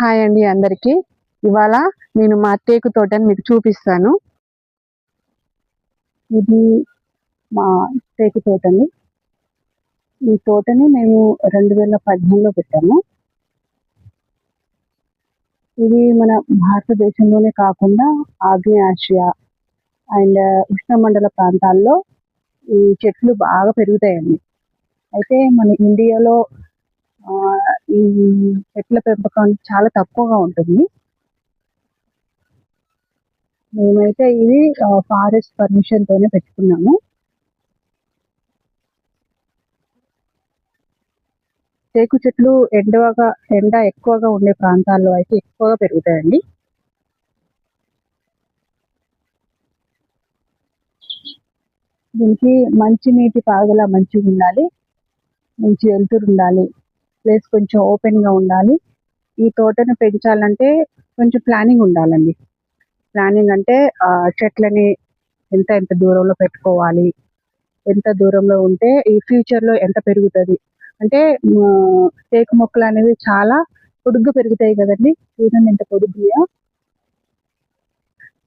Hi అండి అందరికీ. ఇవాళ నేను మా టేకు తోటని మీకు చూపిస్తాను. ఇది మా టేకు తోటని. ఈ తోటని మేము 2018లో పెట్టాము. ఇది మన భారతదేశంలోనే కాకుండా ఆగ్నేయ ఆసియా అండ్ ఉష్ణమండల ప్రాంతాల్లో ఈ చెట్లు బాగా పెరుగుతాయండి. అయితే మన ఇండియాలో ఈ చెట్ల పెంపకం చాలా తక్కువగా ఉంటుంది. మేమైతే ఇది ఫారెస్ట్ పర్మిషన్ తోనే పెట్టుకున్నాము. టేకు చెట్లు ఎండ ఎక్కువగా ఉండే ప్రాంతాల్లో అయితే ఎక్కువగా పెరుగుతాయండి. దీనికి మంచి నీటి పారుదల మంచిగా ఉండాలి, మంచి వెలుతురు ఉండాలి, ప్లేస్ కొంచెం ఓపెన్గా ఉండాలి. ఈ తోటను పెంచాలంటే కొంచెం ప్లానింగ్ ఉండాలండి. ప్లానింగ్ అంటే చెట్లని ఎంత దూరంలో పెట్టుకోవాలి, ఎంత దూరంలో ఉంటే ఈ ఫ్యూచర్లో ఎంత పెరుగుతుంది అంటే టేకు మొక్కలు అనేవి చాలా పొడుగ్గా పెరుగుతాయి కదండి. చూడండి ఎంత పొడుగ్గా,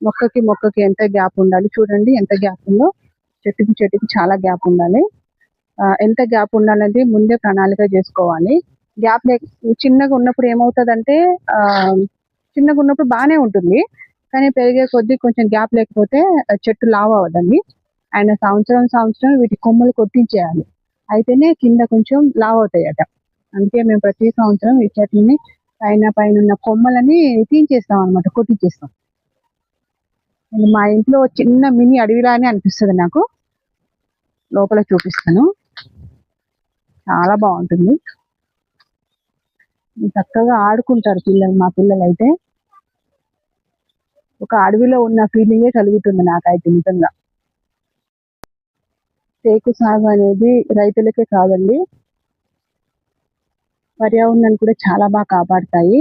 మొక్కకి ఎంత గ్యాప్ ఉండాలి, చూడండి ఎంత గ్యాప్ ఉందో. చెట్టుకి చాలా గ్యాప్ ఉండాలి. ఎంత గ్యాప్ ఉండాలంటే ముందే ప్రణాళిక చేసుకోవాలి. గ్యాప్ చిన్నగా ఉన్నప్పుడు ఏమవుతుందంటే చిన్నగా ఉన్నప్పుడు బాగానే ఉంటుంది, కానీ పెరిగే కొద్దీ కొంచెం గ్యాప్ లేకపోతే చెట్టు లావు అవ్వదండి. ఆయన సంవత్సరం వీటి కొమ్మలు కొట్టించేయాలి, అయితేనే కింద కొంచెం లావు అవుతాయట. అందుకే మేము ప్రతి సంవత్సరం ఈ చెట్లని పైన ఉన్న కొమ్మలని తీయించేస్తాం అనమాట, కొట్టించేస్తాం. మా ఇంట్లో చిన్న మినీ అడవిలానే అనిపిస్తుంది నాకు. లోపల చూపిస్తాను, చాలా బాగుంటుంది. చక్కగా ఆడుకుంటారు పిల్లలు. మా పిల్లలు అయితే ఒక అడవిలో ఉన్న ఫీలింగే కలుగుతుంది నాకైతే నిజంగా. టేకు సాగు అనేది రైతులకే కాదండి, పర్యావరణాన్ని కూడా చాలా బాగా కాపాడుతాయి.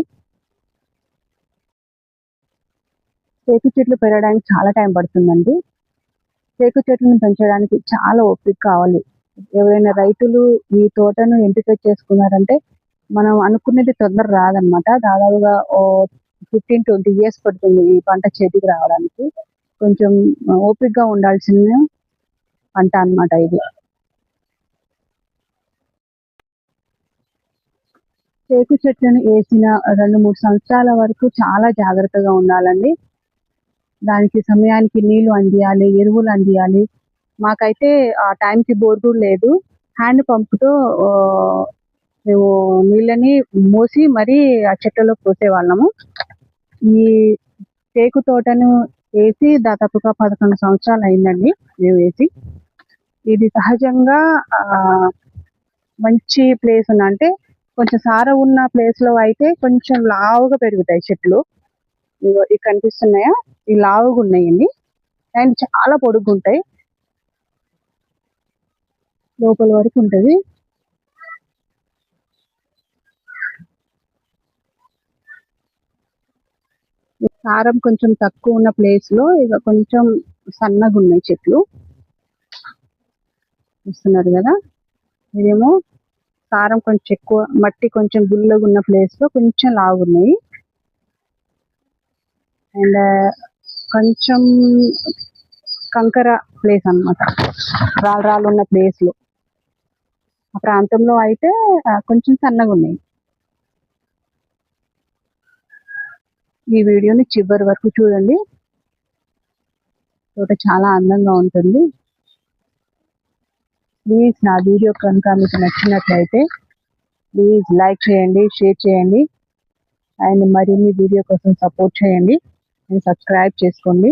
టేకు చెట్లు పెరగడానికి చాలా టైం పడుతుందండి. టేకు చెట్లను పెంచడానికి చాలా ఓపిక కావాలి. ఎవరైనా రైతులు ఈ తోటను ఎంపిక చేసుకున్నారంటే మనం అనుకునేది తొందర రాదనమాట. దాదాపుగా 15-20 years పడుతుంది ఈ పంట చేతికి రావడానికి. కొంచెం ఓపికగా ఉండాల్సిన పంట అన్నమాట ఇది. టేకు చెట్లను వేసిన 2-3 సంవత్సరాల వరకు చాలా జాగ్రత్తగా ఉండాలండి. దానికి సమయానికి నీళ్లు అందియాలి, ఎరువులు అందియాలి. మాకైతే ఆ టైంకి బోర్ లేదు. హ్యాండ్ పంపుతో మేము నీళ్ళని మోసి మరీ ఆ చెట్లలో పోసేవాళ్ళము. ఈ టేకు తోటను వేసి దాదాపుగా 11 సంవత్సరాలు అయిందండి మేము వేసి. ఇది సహజంగా మంచి ప్లేస్ అంటే కొంచెం సారం ఉన్న ప్లేస్ లో అయితే కొంచెం లావుగా పెరుగుతాయి చెట్లు. ఇవి కనిపిస్తున్నాయా, ఈ లావుగా ఉన్నాయండి అండ్ చాలా పొడుగుంటాయి, లోపల వరకు ఉంటుంది. సారం కొంచెం తక్కువ ఉన్న ప్లేస్ లో ఇక కొంచెం సన్నగా ఉన్నాయి చెట్లు. చూస్తున్నారు కదా, ఇదేమో సారం కొంచెం ఎక్కువ, మట్టి కొంచెం గుల్లగా ఉన్న ప్లేస్ లో కొంచెం లావున్నాయి. అండ్ కొంచెం కంకర ప్లేస్ అన్నమాట, రాళ్ళు ఉన్న ప్లేస్ లో, ఆ ప్రాంతంలో అయితే కొంచెం సన్నగా ఉన్నాయి. ఈ వీడియోని చివరి వరకు చూడండి, తోట చాలా అందంగా ఉంటుంది. ప్లీజ్ నా వీడియో కనుక మీకు నచ్చినట్లయితే ప్లీజ్ లైక్ చేయండి, షేర్ చేయండి అండ్ మరిన్ని వీడియో కోసం సపోర్ట్ చేయండి అండ్ సబ్స్క్రైబ్ చేసుకోండి.